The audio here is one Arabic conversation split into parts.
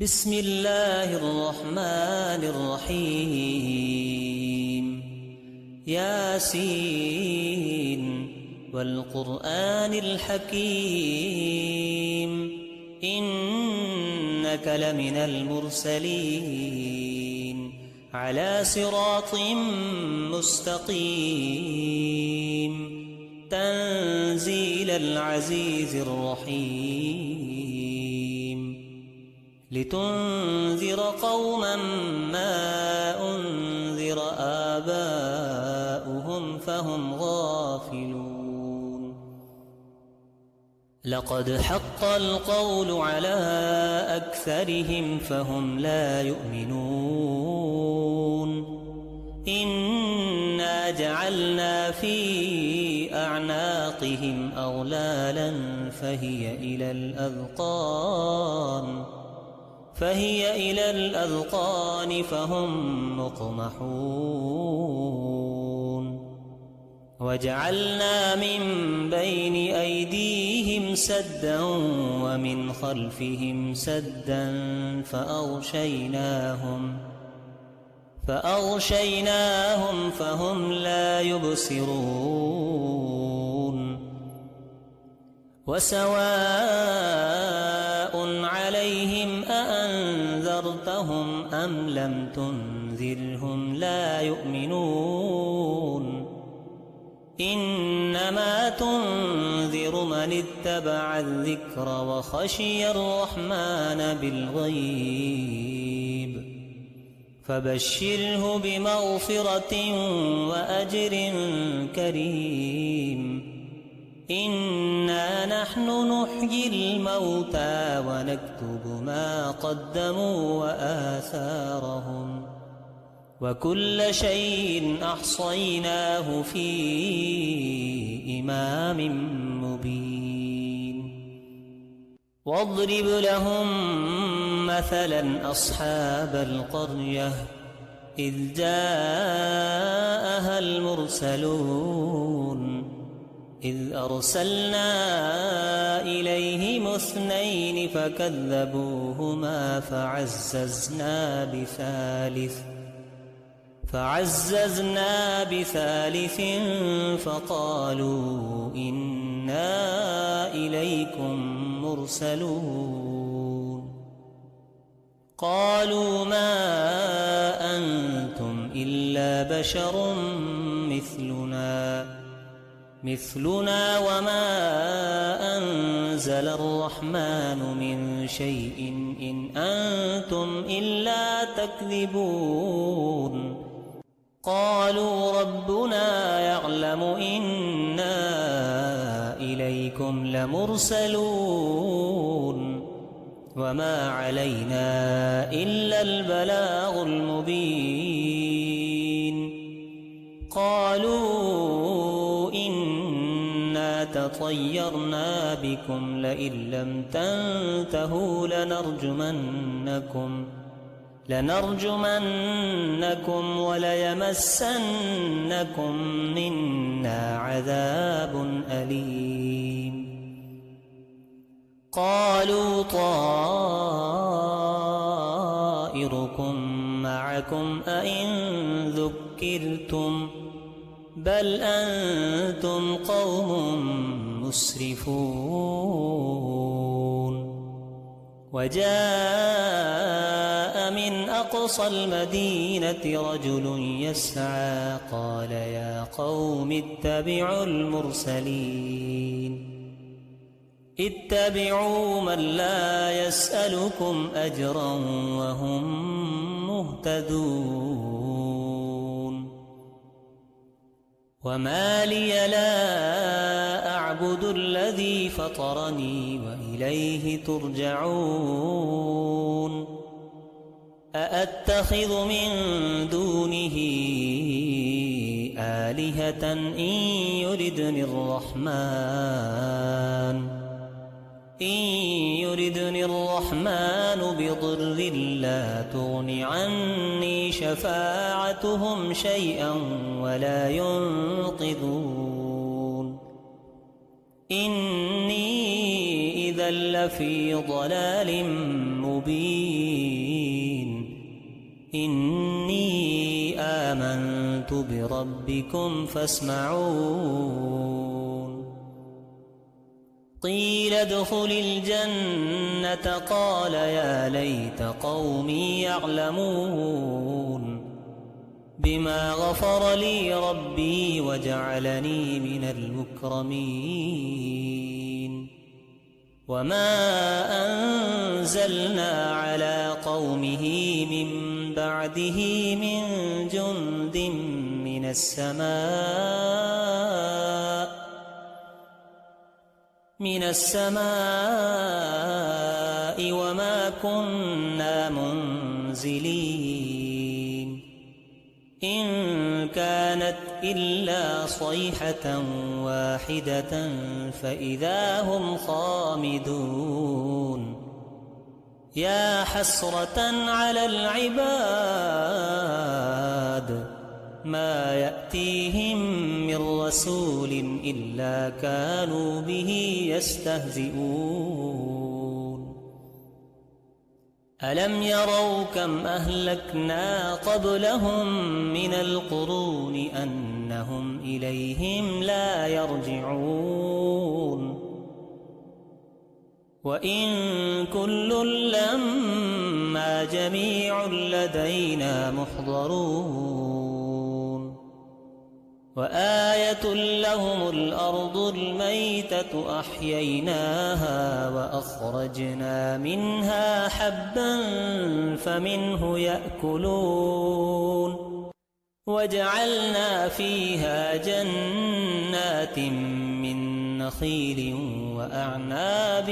بسم الله الرحمن الرحيم ياسين والقرآن الحكيم إنك لمن المرسلين على صراط مستقيم تنزيل العزيز الرحيم لتنذر قوما ما أنذر آباؤهم فهم غافلون لقد حق القول على أكثرهم فهم لا يؤمنون إنا جعلنا في أعناقهم أغلالا فهي إلى الأذقان فهم مقمحون وجعلنا من بين أيديهم سدا ومن خلفهم سدا فأغشيناهم فهم لا يبصرون وسواء عليهم أأنذرتهم أم لم تنذرهم لا يؤمنون إنما تنذر من اتبع الذكر وخشي الرحمن بالغيب فبشره بمغفرة وأجر كريم إنا نحن نحيي الموتى ونكتب ما قدموا وآثارهم وكل شيء أحصيناه في إمام مبين واضرب لهم مثلا أصحاب القرية إذ جاءها المرسلون إذ أرسلنا إليهم 2 فكذبوهما فعززنا بثالث فقالوا إنا إليكم مرسلون قالوا ما أنتم إلا بشر مثلنا وما أنزل الرحمن من شيء إن أنتم إلا تكذبون قالوا ربنا يعلم إنا إليكم لمرسلون وما علينا إلا البلاغ المبين قالوا إنا تطيرنا بكم لئن لم تنتهوا لنرجمنكم وليمسنكم منا عذاب أليم قالوا طائركم معكم أئن ذكرتم بل أنتم قوم مسرفون وجاء من أقصى المدينة رجل يسعى قال يا قوم اتبعوا المرسلين اتبعوا من لا يسألكم أجرا وهم مهتدون وما لي لا أعبد الذي فطرني وإليه ترجعون أأتخذ من دونه آلهة إن يردني الرحمن بضر لا تغن عني شفاعتهم شيئا ولا ينقذون إني إذا لفي ضلال مبين إني آمنت بربكم فاسمعون قيل ادخل الجنة قال يا ليت قومي يعلمون بما غفر لي ربي وجعلني من المكرمين وما أنزلنا على قومه من بعده من جند من السماء وما كنا منزلين إن كانت إلا صيحة واحدة فإذا هم خامدون يا حسرة على العباد ما يأتيهم من رسول إلا كانوا به يستهزئون ألم يروا كم أهلكنا قبلهم من القرون أنهم إليهم لا يرجعون وإن كل لما جميع لدينا محضرون وآية لهم الأرض الميتة أحييناها وأخرجنا منها حبا فمنه يأكلون وجعلنا فيها جنات من نخيل وأعناب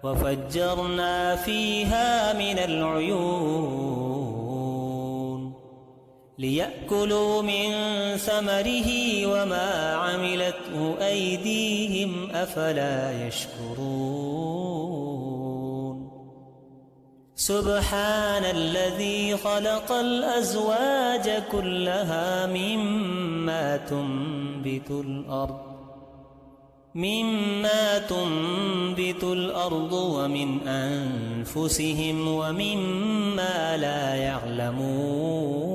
وفجرنا فيها من العيون ليأكلوا من ثمره وما عملته أيديهم أفلا يشكرون سبحان الذي خلق الأزواج كلها مما تنبت الأرض ومن أنفسهم ومما لا يعلمون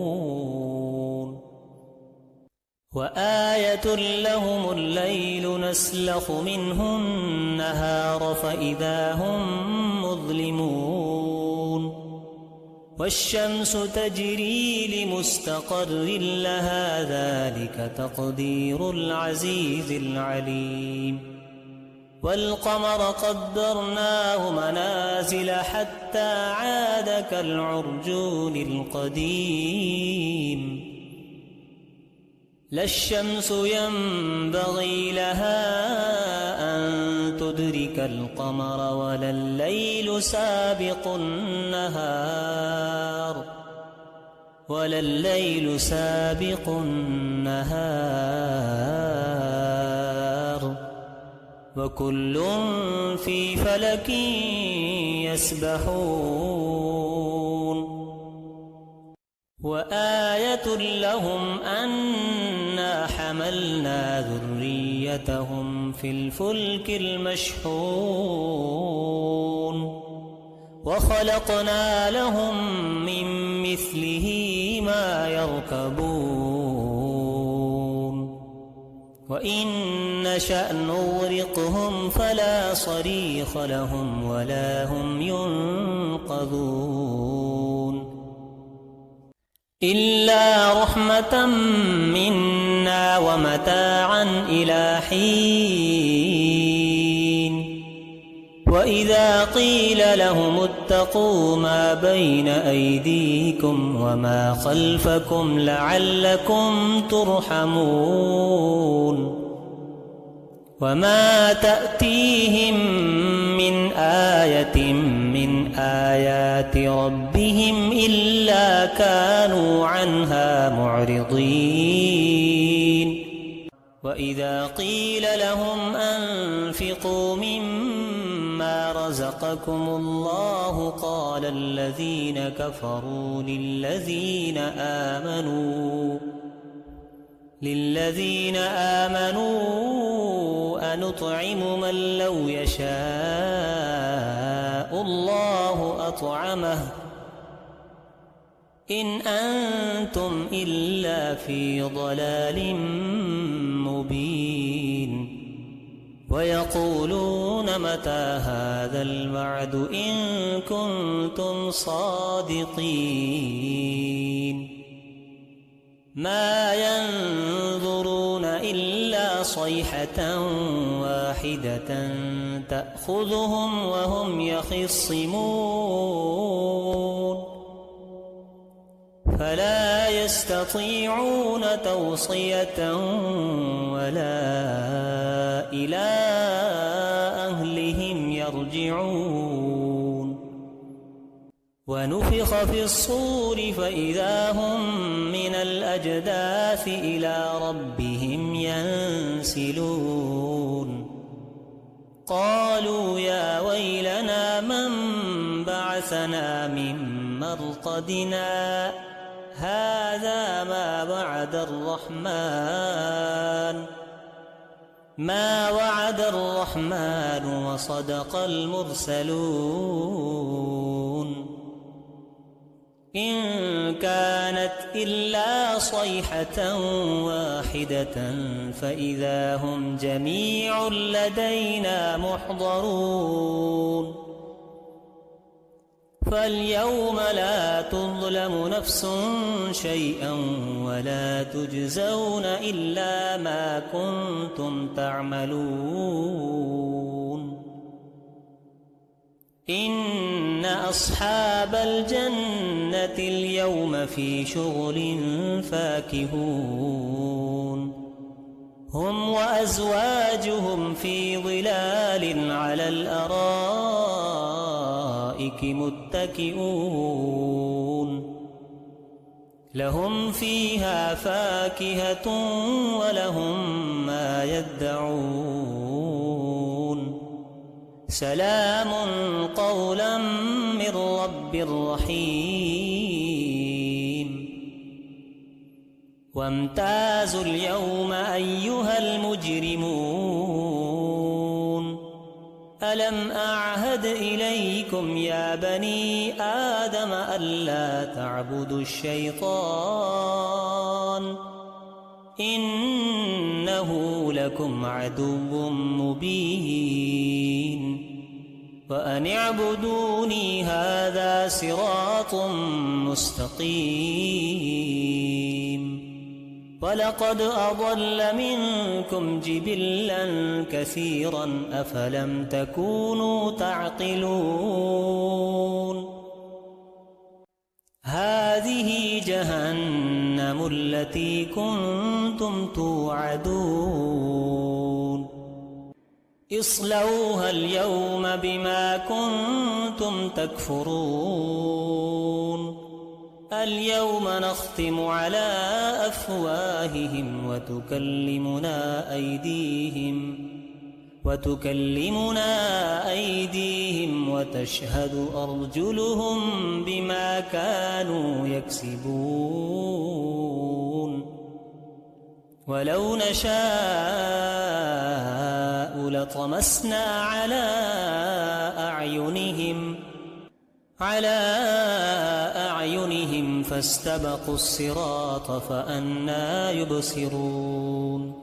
وآية لهم الليل نسلخ منه النهار فإذا هم مظلمون والشمس تجري لمستقر لها ذلك تقدير العزيز العليم والقمر قدرناه منازل حتى عاد كالعرجون القديم لا الشمس ينبغي لها أن تدرك القمر ولا الليل سابق النهار وكل في فلك يسبحون وآية لهم أنا حملنا ذريتهم في الفلك المشحون وخلقنا لهم من مثله ما يركبون وإن نشأ نغرقهم فلا صريخ لهم ولا هم ينقذون إلا رحمة منا ومتاعا إلى حين وإذا قيل لهم اتقوا ما بين أيديكم وما خلفكم لعلكم ترحمون وما تأتيهم من آية من آيات ربهم إلا كانوا عنها معرضين وإذا قيل لهم أنفقوا مما رزقكم الله قال الذين كفروا للذين آمنوا أنطعم من لو يشاء الله وأطعمه إن أنتم إلا في ضلال مبين ويقولون متى هذا الوعد إن كنتم صادقين ما ينظرون إلا صيحة واحدة تأخذهم وهم يخصمون فلا يستطيعون توصية ولا إلى أهلهم يرجعون ونفخ في الصور فإذا هم من الأجداث إلى ربهم ينسلون قالوا يا ويلنا من بعثنا من مرقدنا هذا ما وعد الرحمن وصدق المرسلون إن كانت إلا صيحة واحدة فإذا هم جميع لدينا محضرون فاليوم لا تظلم نفس شيئا ولا تجزون إلا ما كنتم تعملون إن أصحاب الجنة اليوم في شغل فاكهون هم وأزواجهم في ظلال على الأرائك متكئون لهم فيها فاكهة ولهم ما يدعون سلام قولا من رب رحيم وامتازوا اليوم أيها المجرمون ألم أعهد إليكم يا بني آدم ألا تعبدوا الشيطان إنه لكم عدو مبين وأن اعبدوني هذا صراط مستقيم ولقد أضل منكم جبلا كثيرا أفلم تكونوا تعقلون هذه جهنم التي كنتم توعدون اصلوها اليوم بما كنتم تكفرون اليوم نختم على أفواههم وتكلمنا أيديهم وتشهد أرجلهم بما كانوا يكسبون ولو نشاء لطمسنا على أعينهم فاستبقوا الصراط فأنى يبصرون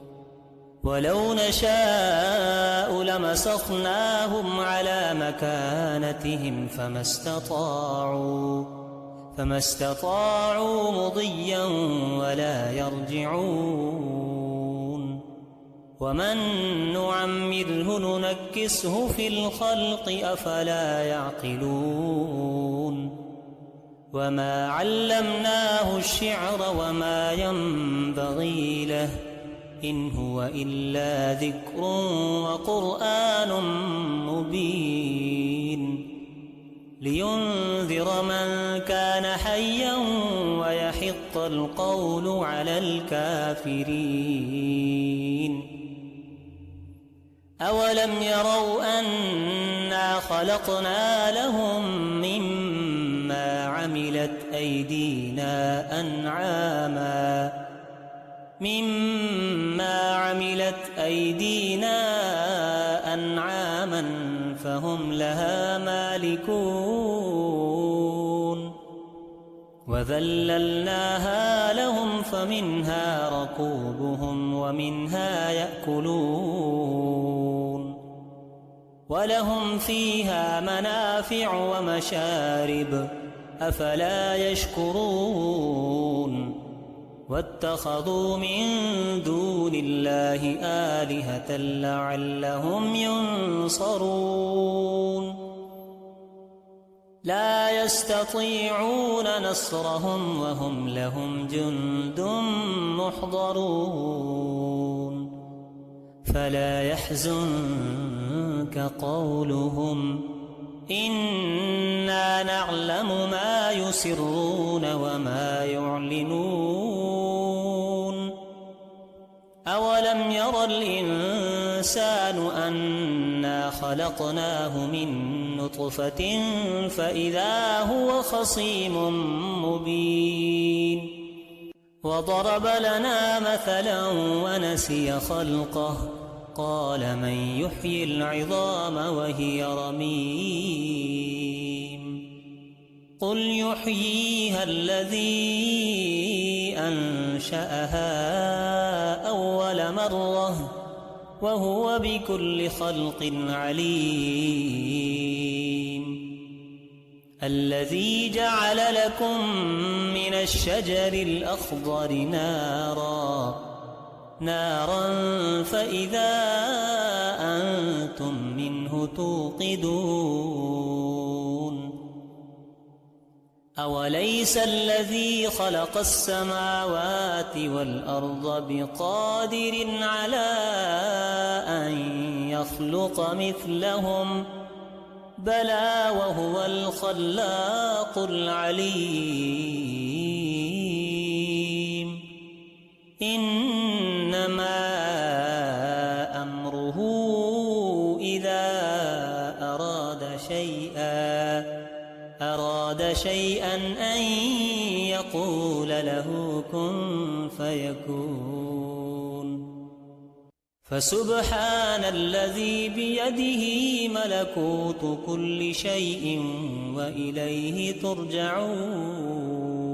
ولو نشاء لمسخناهم على مكانتهم فما استطاعوا مضيا ولا يرجعون ومن نعمره ننكسه في الخلق أفلا يعقلون وما علمناه الشعر وما ينبغي له إن هو إلا ذكر وقرآن مبين لينذر من كان حيا ويحق القول على الكافرين أولم يروا أنا خلقنا لهم مما عملت أيدينا أنعاما فهم لها مالكون وذللناها لهم فمنها ركوبهم ومنها يأكلون ولهم فيها منافع ومشارب أفلا يشكرون واتخذوا من دون الله آلهة لعلهم ينصرون لا يستطيعون نصرهم وهم لهم جند محضرون فلا يحزنك قولهم إنا نعلم ما يسرون وما يعلنون أولم ير الإنسان أنا خلقناه من نطفة فإذا هو خصيم مبين وضرب لنا مثلا ونسي خلقه قال من يحيي العظام وهي رميم قل يحييها الذي أنشأها أول مرة وهو بكل خلق عليم الذي جعل لكم من الشجر الأخضر نارا فإذا أنتم منه توقدون أوليس الذي خلق السماوات والأرض بقادر على أن يخلق مثلهم بلى وهو الخلاق العليم إنما أمره إذا أراد شيئا أن يقول له كن فيكون فسبحان الذي بيده ملكوت كل شيء وإليه ترجعون